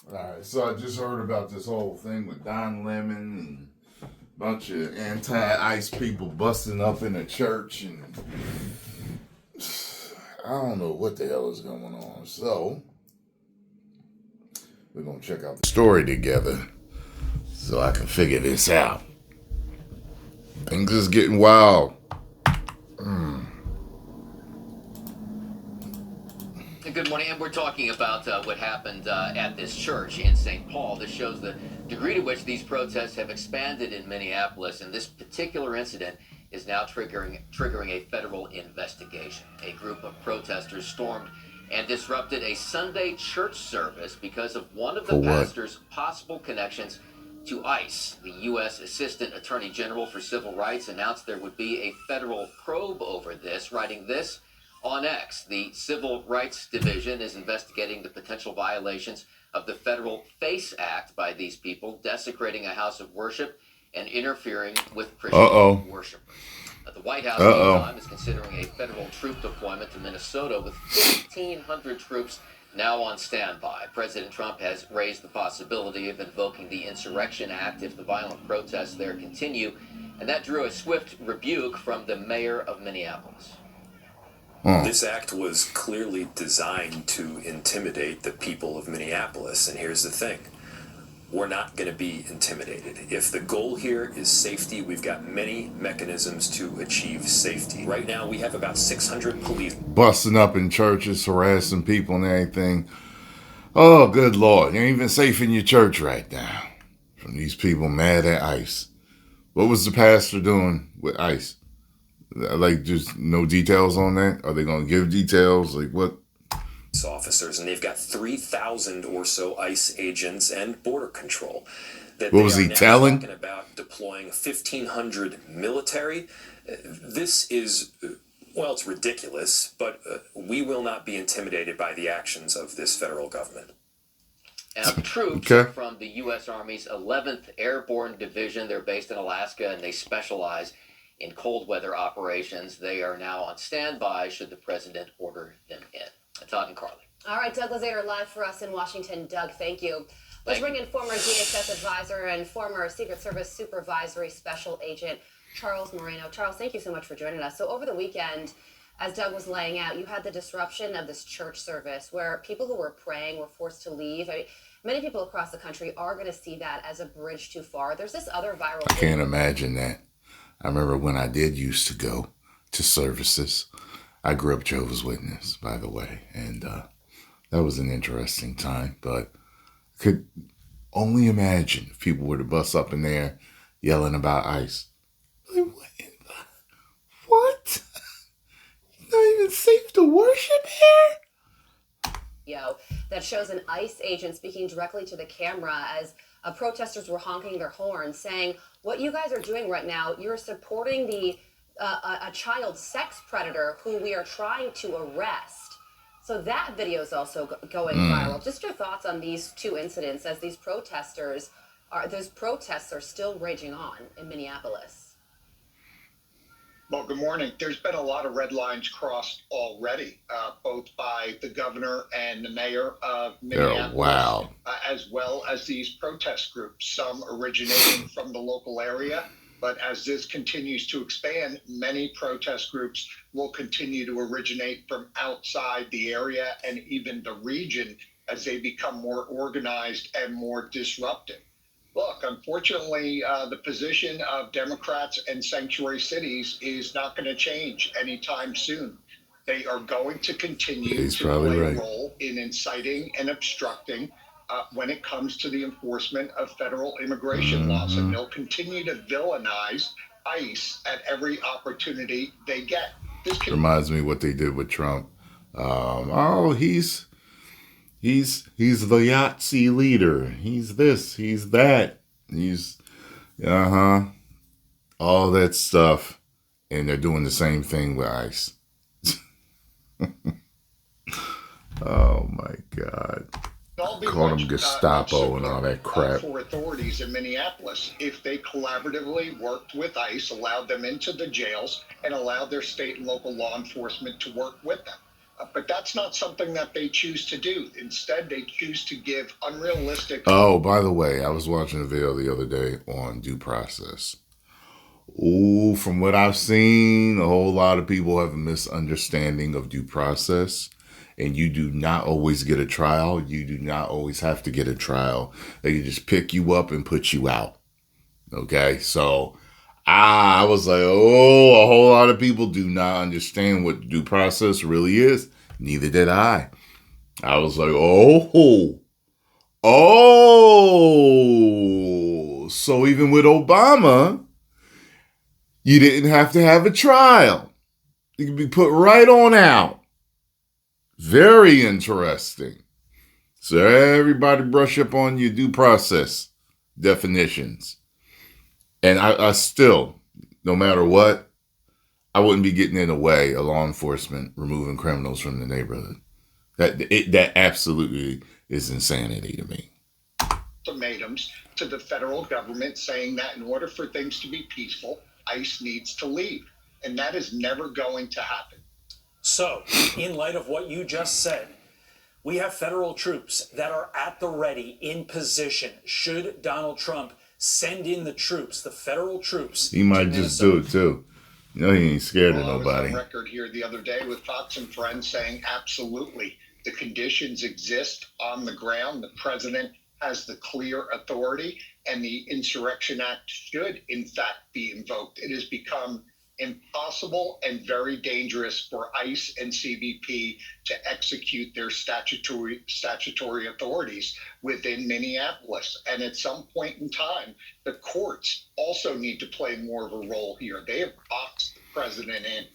Alright, so I just heard about this whole thing with Don Lemon and a bunch of anti-ICE people busting up in a church, and I don't know what the hell is going on. So we're gonna check out the story together so I can figure this out. Things is getting wild. Good morning, and we're talking about what happened at this church in St. Paul. This shows the degree to which these protests have expanded in Minneapolis, and this particular incident is now triggering a federal investigation. A group of protesters stormed and disrupted a Sunday church service because of one of the pastor's possible connections to ICE. The U.S. Assistant Attorney General for Civil Rights announced there would be a federal probe over this, writing this on X. The Civil Rights Division is investigating the potential violations of the Federal FACE Act by these people, desecrating a house of worship and interfering with Christian worshipers. The White House, meantime, is considering a federal troop deployment to Minnesota with 1,500 troops now on standby. President Trump has raised the possibility of invoking the Insurrection Act if the violent protests there continue, and that drew a swift rebuke from the mayor of Minneapolis. This act was clearly designed to intimidate the people of Minneapolis, and here's the thing. We're not going to be intimidated. If the goal here is safety, we've got many mechanisms to achieve safety. Right now, we have about 600 police busting up in churches, harassing people and everything. Oh, good Lord. You ain't even safe in your church right now from these people mad at ICE. What was the pastor doing with ICE? Like, just no details on that? Are they going to give details? Like, what? Officers, and they've got 3,000 or so ICE agents and border control. What was he telling? Talking about deploying 1,500 military. This is, well, it's ridiculous, but we will not be intimidated by the actions of this federal government. And troops from the U.S. Army's 11th Airborne Division, they're based in Alaska, and they specialize in cold weather operations. They are now on standby should the president order them in. Todd and Carly. All right, Doug Lazater live for us in Washington. Doug, thank you. Let's bring in former DHS advisor and former Secret Service Supervisory Special Agent Charles Moreno. Charles, thank you so much for joining us. So over the weekend, as Doug was laying out, you had the disruption of this church service where people who were praying were forced to leave. I mean, many people across the country are going to see that as a bridge too far. There's this other viral I can't imagine that. I remember when I did used to go to services. I grew up Jehovah's Witness, by the way, and that was an interesting time, but I could only imagine if people were to bust up in there yelling about ICE. Like, what? It's not even safe to worship here? That shows an ICE agent speaking directly to the camera as protesters were honking their horns, saying, what you guys are doing right now, you're supporting a child sex predator who we are trying to arrest. So that video is also going viral. Just your thoughts on these two incidents as those protests are still raging on in Minneapolis. Well, good morning. There's been a lot of red lines crossed already, both by the governor and the mayor of Minneapolis, as well as these protest groups, some originating from the local area. But as this continues to expand, many protest groups will continue to originate from outside the area and even the region as they become more organized and more disruptive. Look, unfortunately, the position of Democrats and sanctuary cities is not going to change anytime soon. They are going to continue to play a role in inciting and obstructing when it comes to the enforcement of federal immigration laws. And they'll continue to villainize ICE at every opportunity they get. This reminds me of what they did with Trump. He's the Yahtzee leader. He's this, he's that. He's, all that stuff. And they're doing the same thing with ICE. Oh, my God. Called him Gestapo and all that crap. For authorities in Minneapolis, if they collaboratively worked with ICE, allowed them into the jails, and allowed their state and local law enforcement to work with them. But that's not something that they choose to do. Instead, they choose to give unrealistic. Oh, by the way, I was watching a video the other day on due process. Ooh, from what I've seen, a whole lot of people have a misunderstanding of due process. And you do not always get a trial. You do not always have to get a trial. They can just pick you up and put you out. Okay, so I was like, oh, a whole lot of people do not understand what due process really is. Neither did I. I was like, so even with Obama, you didn't have to have a trial. You could be put right on out. Very interesting. So everybody brush up on your due process definitions. And I still, no matter what, I wouldn't be getting in the way of law enforcement removing criminals from the neighborhood. That absolutely is insanity to me. Ultimatums to the federal government saying that in order for things to be peaceful, ICE needs to leave. And that is never going to happen. So, in light of what you just said, we have federal troops that are at the ready, in position. Should Donald Trump send in the troops, the federal troops? He might just do it too. You know, he ain't scared of nobody. I was on record here the other day with Fox and Friends saying absolutely. The conditions exist on the ground. The president has the clear authority, and the Insurrection Act should, in fact, be invoked. It has become impossible and very dangerous for ICE and CBP to execute their statutory authorities within Minneapolis. And at some point in time, the courts also need to play more of a role here. They have boxed the president in.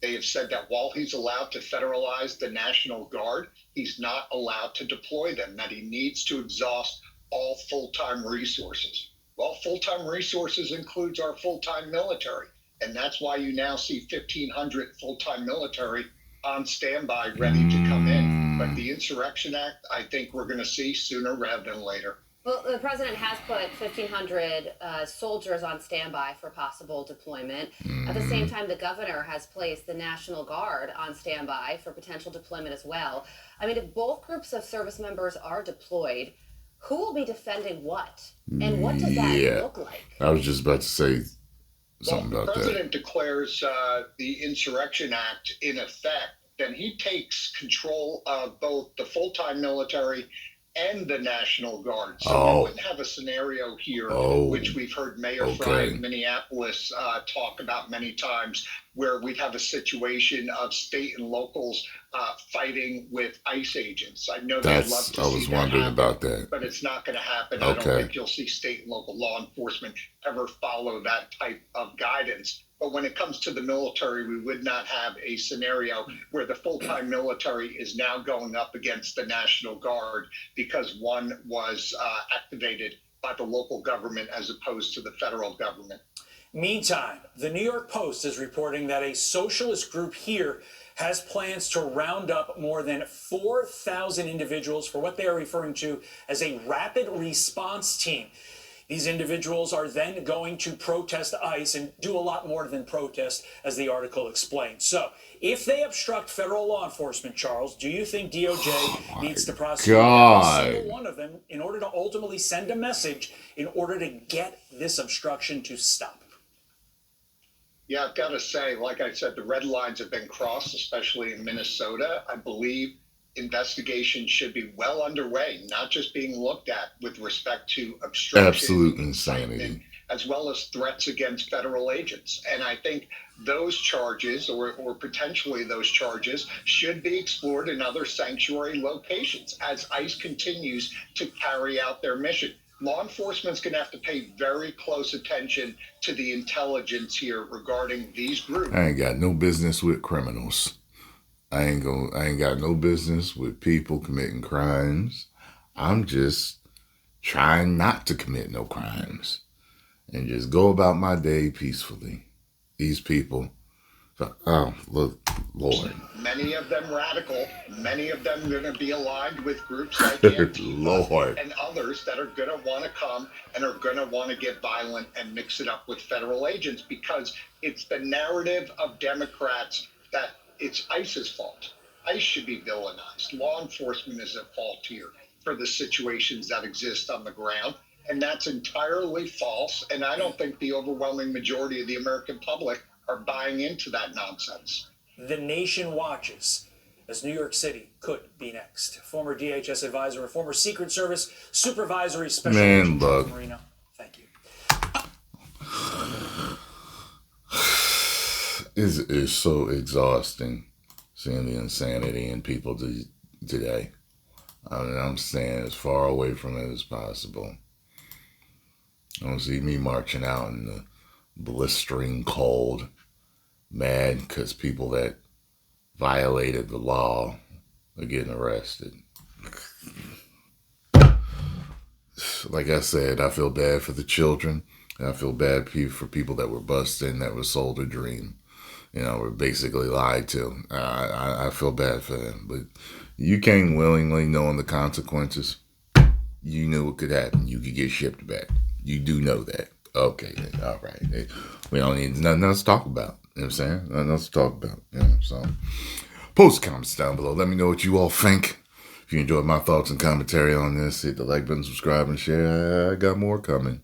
They have said that while he's allowed to federalize the National Guard, he's not allowed to deploy them, that he needs to exhaust all full-time resources. Well, full-time resources includes our full-time military. And that's why you now see 1,500 full-time military on standby, ready to come in. But the Insurrection Act, I think we're going to see sooner rather than later. Well, the president has put 1,500 soldiers on standby for possible deployment. At the same time, the governor has placed the National Guard on standby for potential deployment as well. I mean, if both groups of service members are deployed, who will be defending what? And what does that look like? I was just about to say something about that. The president declares the Insurrection Act in effect, then he takes control of both the full-time military and the National Guard. So we wouldn't have a scenario here, which we've heard Mayor Fry of Minneapolis talk about many times, where we'd have a situation of state and locals fighting with ICE agents. I know they'd love to see that. I was wondering about that. But it's not going to happen. I don't think you'll see state and local law enforcement ever follow that type of guidance. But when it comes to the military, we would not have a scenario where the full-time military is now going up against the National Guard because one was activated by the local government as opposed to the federal government. Meantime, the New York Post is reporting that a socialist group here has plans to round up more than 4,000 individuals for what they are referring to as a rapid response team. These individuals are then going to protest ICE and do a lot more than protest, as the article explains. So, if they obstruct federal law enforcement, Charles, do you think DOJ needs to prosecute every single one of them in order to ultimately send a message in order to get this obstruction to stop? Yeah, I've got to say, like I said, the red lines have been crossed, especially in Minnesota. I believe investigation should be well underway, not just being looked at with respect to obstruction, absolute insanity, as well as threats against federal agents. And I think those charges, or potentially those charges, should be explored in other sanctuary locations as ICE continues to carry out their mission. Law enforcement's going to have to pay very close attention to the intelligence here regarding these groups. I ain't got no business with criminals. I ain't got no business with people committing crimes. I'm just trying not to commit no crimes and just go about my day peacefully. These people, oh, look, Lord. Many of them radical, many of them going to be aligned with groups like Antifa and others that are going to want to come and are going to want to get violent and mix it up with federal agents, because it's the narrative of Democrats that it's ICE's fault. ICE should be villainized. Law enforcement is at fault here for the situations that exist on the ground. And that's entirely false. And I don't think the overwhelming majority of the American public are buying into that nonsense. The nation watches as New York City could be next. Former DHS advisor and former Secret Service supervisory special agent Marino. Thank you. It's so exhausting seeing the insanity in people today. I mean, I'm staying as far away from it as possible. I don't see me marching out in the blistering cold, mad because people that violated the law are getting arrested. Like I said, I feel bad for the children. I feel bad for people that were busted, that were sold a dream. Were basically lied to. I feel bad for them. But you came willingly knowing the consequences. You knew what could happen. You could get shipped back. You do know that. Okay, all right. We don't need nothing else to talk about. You know what I'm saying? Nothing else to talk about. So post comments down below. Let me know what you all think. If you enjoyed my thoughts and commentary on this, hit the like button, subscribe, and share. I got more coming.